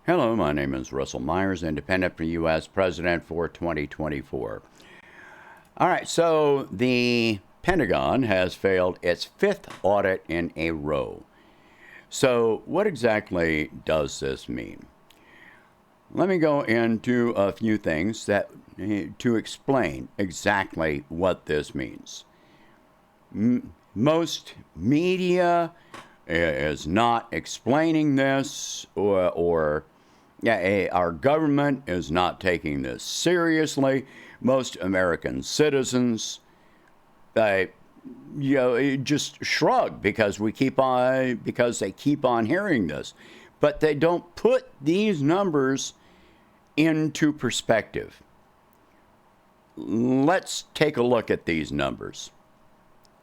Hello, my name is Russell Myers, independent for U.S. President for 2024. All right, so the Pentagon has failed its fifth audit in a row. So, what exactly does this mean? Let me go into a few things to explain exactly what this means. Most media is not explaining this, or our government is not taking this seriously. Most American citizens, just shrug because they keep on hearing this, but they don't put these numbers into perspective. Let's take a look at these numbers.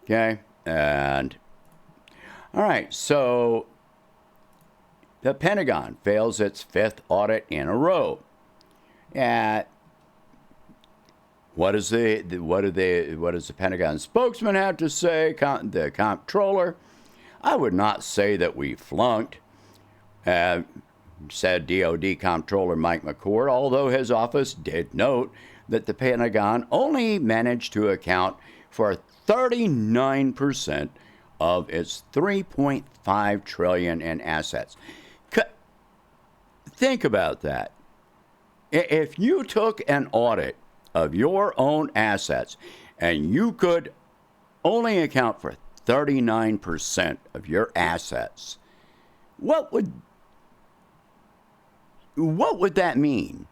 Okay, and all right, so the Pentagon fails its fifth audit in a row. What does the Pentagon spokesman have to say? The comptroller, I would not say that we flunked, said DoD Comptroller Mike McCord, although his office did note that the Pentagon only managed to account for 39% of its $3.5 trillion in assets. Think about that. If you took an audit of your own assets and you could only account for 39% of your assets, what would that mean?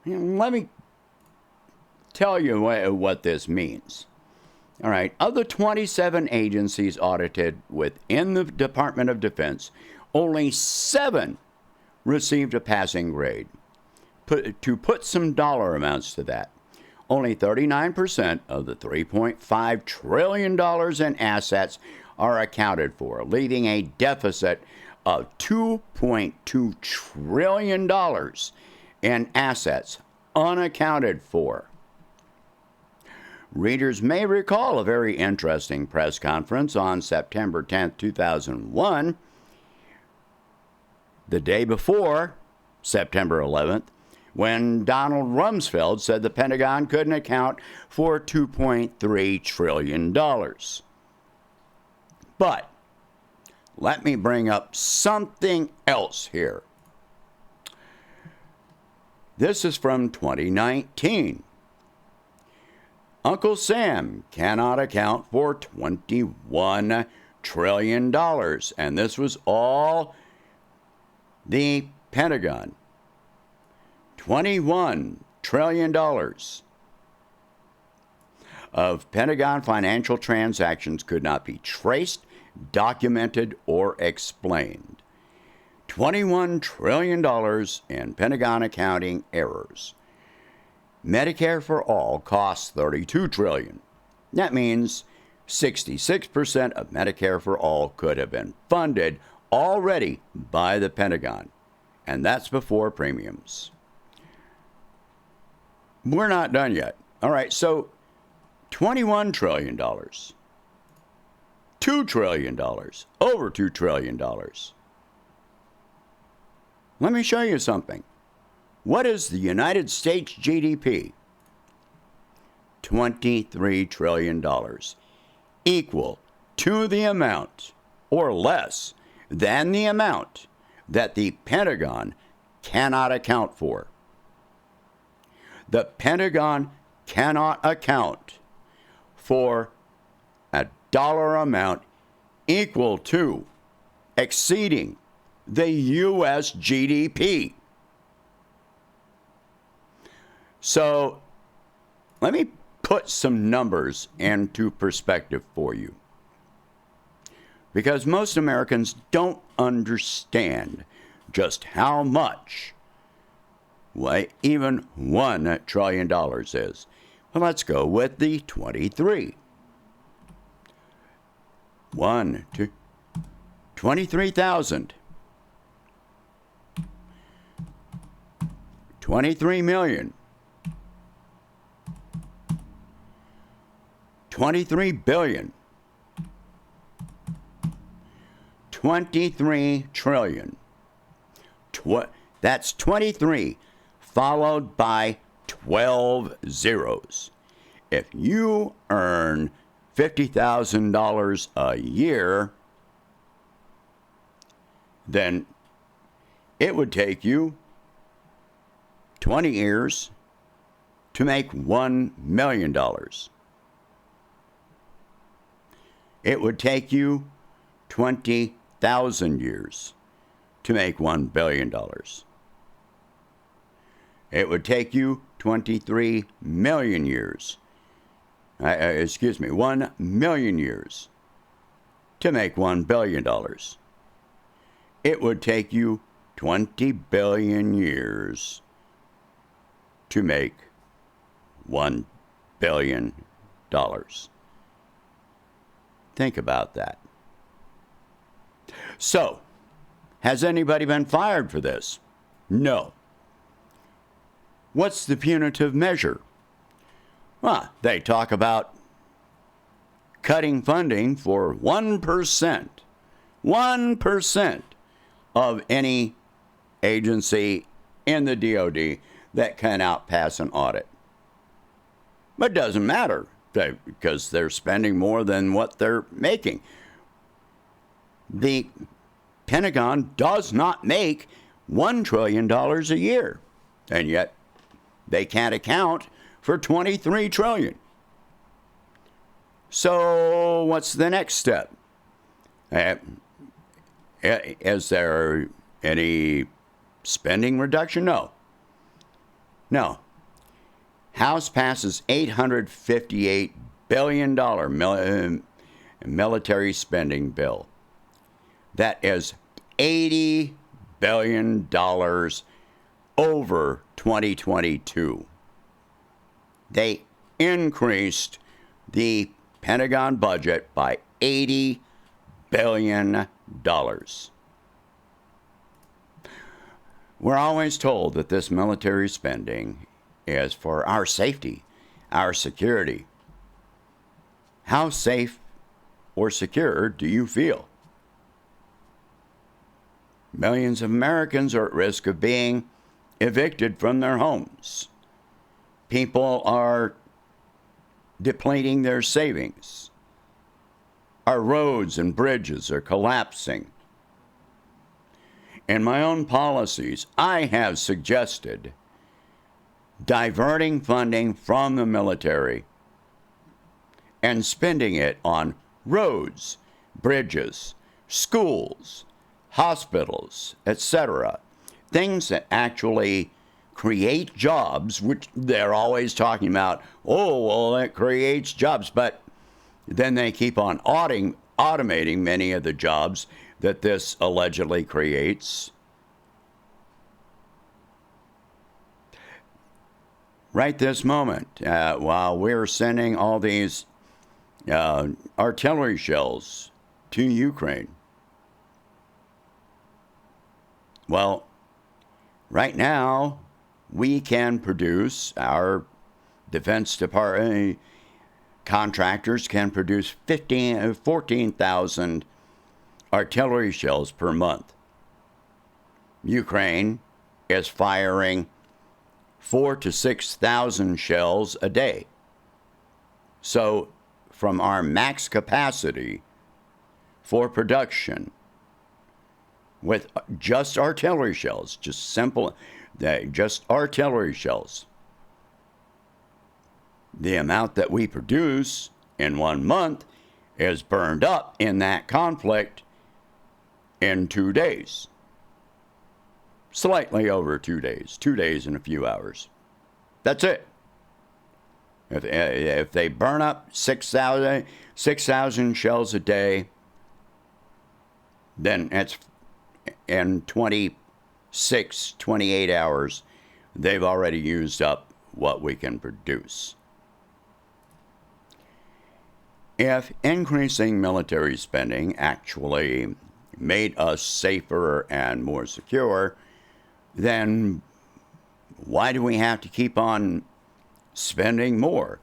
Let me tell you what this means. All right, of the 27 agencies audited within the Department of Defense, only 7 received a passing grade. To put some dollar amounts to that, only 39% of the $3.5 trillion in assets are accounted for, leaving a deficit of $2.2 trillion in assets unaccounted for. Readers may recall a very interesting press conference on September 10, 2001, the day before September 11th, when Donald Rumsfeld said the Pentagon couldn't account for $2.3 trillion. But let me bring up something else here. This is from 2019. Uncle Sam cannot account for $21 trillion, and this was all the Pentagon. $21 trillion of Pentagon financial transactions could not be traced, documented, or explained. $21 trillion in Pentagon accounting errors. Medicare for all costs $32 trillion. That means 66% of Medicare for all could have been funded already by the Pentagon, and that's before premiums. We're not done yet. All right, so $21 trillion, $2 trillion, over $2 trillion. Let me show you something. What is the United States GDP? $23 trillion, equal to the amount, or less than the amount, that the Pentagon cannot account for. The Pentagon cannot account for a dollar amount equal to, exceeding, the US GDP. So let me put some numbers into perspective for you, because most Americans don't understand just how much even $1 trillion is. Well, let's go with the 23. 23,000. 23 million. 23 billion. 23 trillion. That's 23, followed by 12 zeros. If you earn $50,000 a year, then it would take you 20 years to make $1 million. It would take you 20,000 years to make $1 billion. It would take you 23 million years. 1 million years to make $1 billion. It would take you 20 billion years to make $1 billion. Think about that. So, has anybody been fired for this? No. What's the punitive measure? Well, they talk about cutting funding for 1%. 1% of any agency in the DOD that can outpass an audit. But it doesn't matter because they're spending more than what they're making. The Pentagon does not make $1 trillion a year, and yet they can't account for $23 trillion. So what's the next step? Is there any spending reduction? No. House passes $858 billion military spending bill. That is $80 billion over 2022. They increased the Pentagon budget by $80 billion. We're always told that this military spending is for our safety, our security. How safe or secure do you feel? Millions of Americans are at risk of being evicted from their homes. People are depleting their savings. Our roads and bridges are collapsing. In my own policies, I have suggested diverting funding from the military and spending it on roads, bridges, schools, hospitals, etc. Things that actually create jobs, which they're always talking about, oh, well, it creates jobs, but then they keep on automating many of the jobs that this allegedly creates. Right this moment, while we're sending all these artillery shells to Ukraine, well, right now, we can produce, our Defense Department contractors can produce 14,000 artillery shells per month. Ukraine is firing 4,000 to 6,000 shells a day. So, from our max capacity for production, with just artillery shells, just artillery shells, the amount that we produce in 1 month is burned up in that conflict in 2 days. Slightly over 2 days. 2 days and a few hours. That's it. If they burn up 6,000 shells a day, then it's in 26, 28 hours, they've already used up what we can produce. If increasing military spending actually made us safer and more secure, then why do we have to keep on spending more?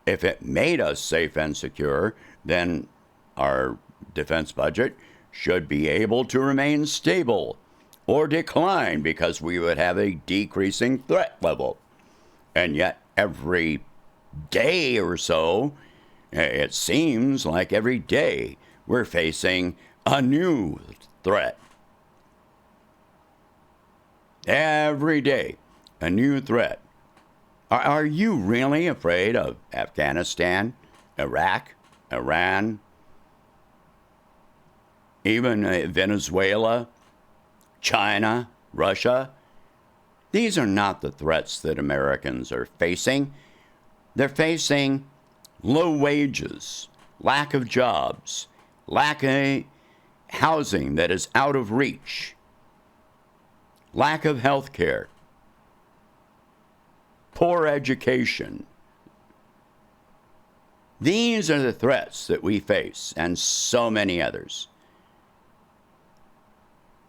If it made us safe and secure, then our defense budget should be able to remain stable or decline because we would have a decreasing threat level. And yet every day or so, it seems like every day we're facing a new threat. Every day, a new threat. Are you really afraid of Afghanistan, Iraq, Iran, even Venezuela, China, Russia? These are not the threats that Americans are facing. They're facing low wages, lack of jobs, lack of housing that is out of reach, lack of health care, poor education. These are the threats that we face, and so many others.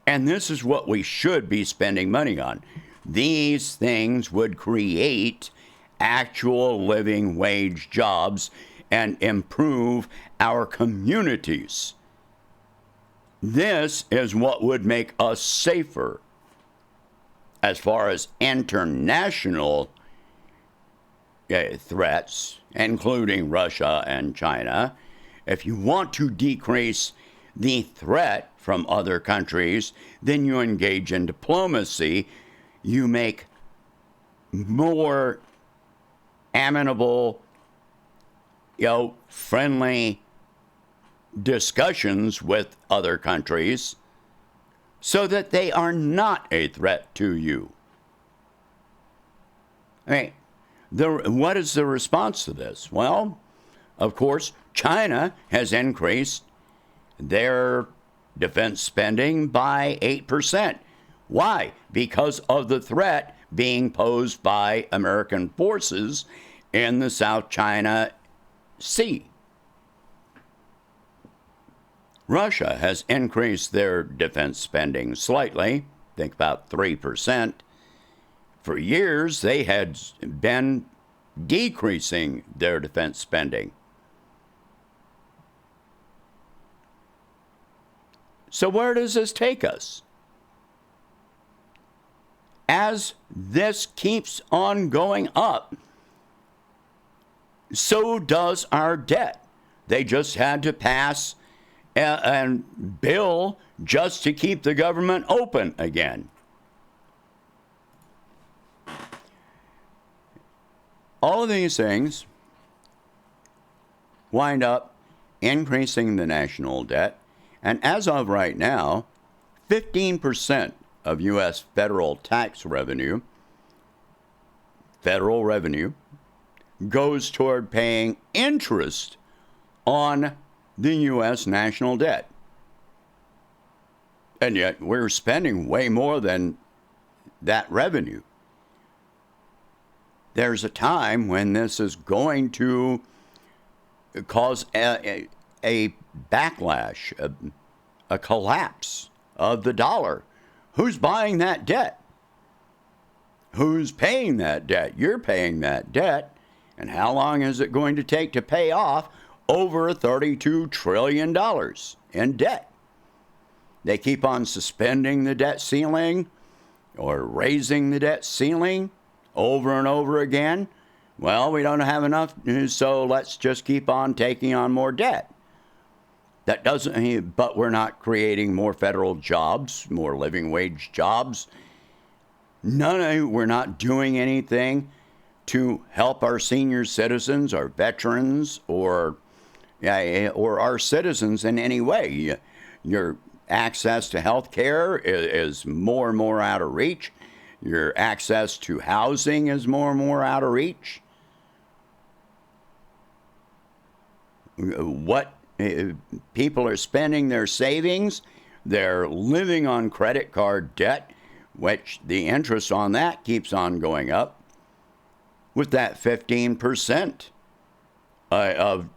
And this is what we should be spending money on. These things would create actual living wage jobs and improve our communities. This is what would make us safer as far as international threats, including Russia and China. If you want to decrease the threat from other countries, then you engage in diplomacy. You make more amenable, friendly discussions with other countries so that they are not a threat to you. I mean, what is the response to this? Well, of course, China has increased their defense spending by 8%. Why? Because of the threat being posed by American forces in the South China Sea. Russia has increased their defense spending slightly, think about 3%. For years, they had been decreasing their defense spending. So where does this take us? As this keeps on going up, so does our debt. They just had to pass a bill just to keep the government open again. All of these things wind up increasing the national debt, and as of right now, 15% of U.S. federal tax revenue, goes toward paying interest on the U.S. national debt. And yet we're spending way more than that revenue. There's a time when this is going to cause a backlash, a collapse of the dollar. Who's buying that debt? Who's paying that debt? You're paying that debt. And how long is it going to take to pay off over $32 trillion in debt? They keep on suspending the debt ceiling or raising the debt ceiling over and over again. Well, we don't have enough, so let's just keep on taking on more debt. That doesn't, but we're not creating more federal jobs, more living wage jobs. We're not doing anything to help our senior citizens, our veterans, or our citizens in any way. Your access to health care is more and more out of reach. Your access to housing is more and more out of reach. What people are spending their savings, they're living on credit card debt, which the interest on that keeps on going up. With that 15% of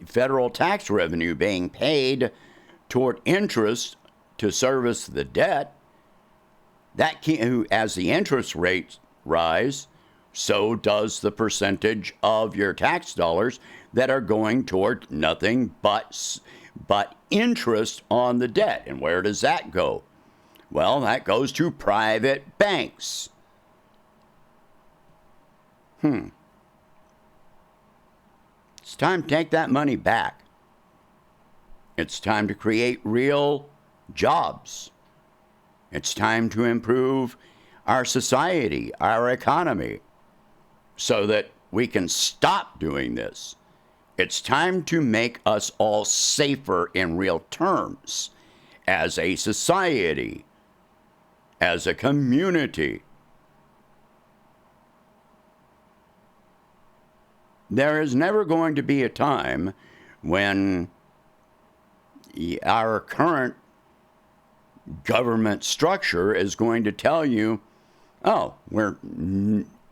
federal tax revenue being paid toward interest to service the debt, that as the interest rates rise, so does the percentage of your tax dollars that are going toward nothing but but interest on the debt. And where does that go? Well, that goes to private banks. It's time to take that money back. It's time to create real jobs. It's time to improve our society, our economy, so that we can stop doing this. It's time to make us all safer in real terms as a society, as a community. There is never going to be a time when our current government structure is going to tell you, oh, we're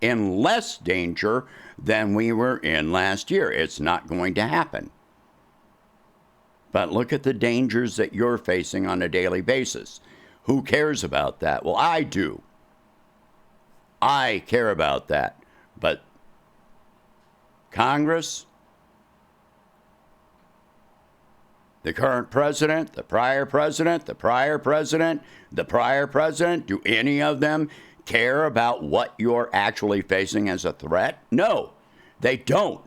in less danger than we were in last year. It's not going to happen. But look at the dangers that you're facing on a daily basis. Who cares about that? Well, I do. I care about that. But Congress, the current president, the prior president, the prior president, the prior president, do any of them care about what you're actually facing as a threat? No, they don't.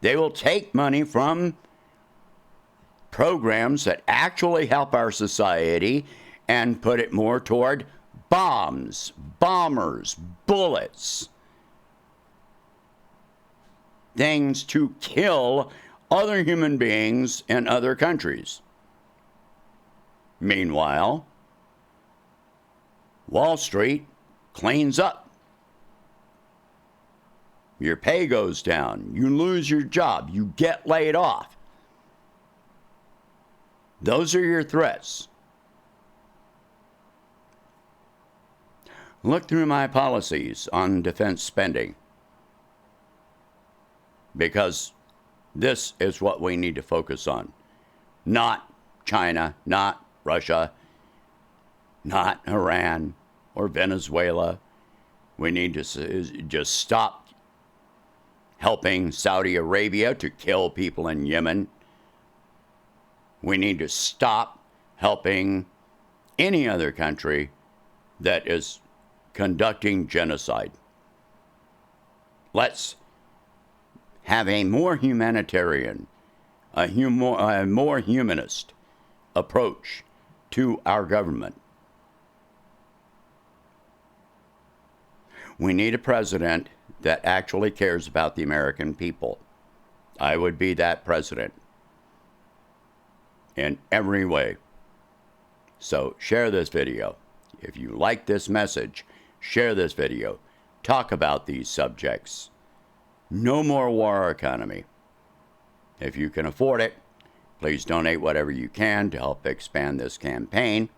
They will take money from programs that actually help our society and put it more toward bombs, bombers, bullets, things to kill other human beings in other countries. Meanwhile, Wall Street cleans up. Your pay goes down. You lose your job. You get laid off. Those are your threats. Look through my policies on defense spending, because this is what we need to focus on. Not China, not Russia, not Iran or Venezuela. We need to just stop helping Saudi Arabia to kill people in Yemen. We need to stop helping any other country that is conducting genocide. Let's have a more humanitarian, a more humanist approach to our government. We need a president that actually cares about the American people. I would be that president in every way. So share this video. If you like this message, share this video. Talk about these subjects. No more war economy. If you can afford it, please donate whatever you can to help expand this campaign.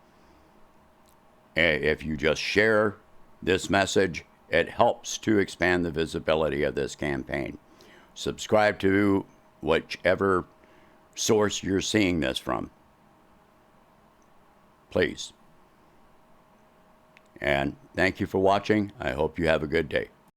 If you just share this message, it helps to expand the visibility of this campaign. Subscribe to whichever source you're seeing this from, please. And thank you for watching. I hope you have a good day.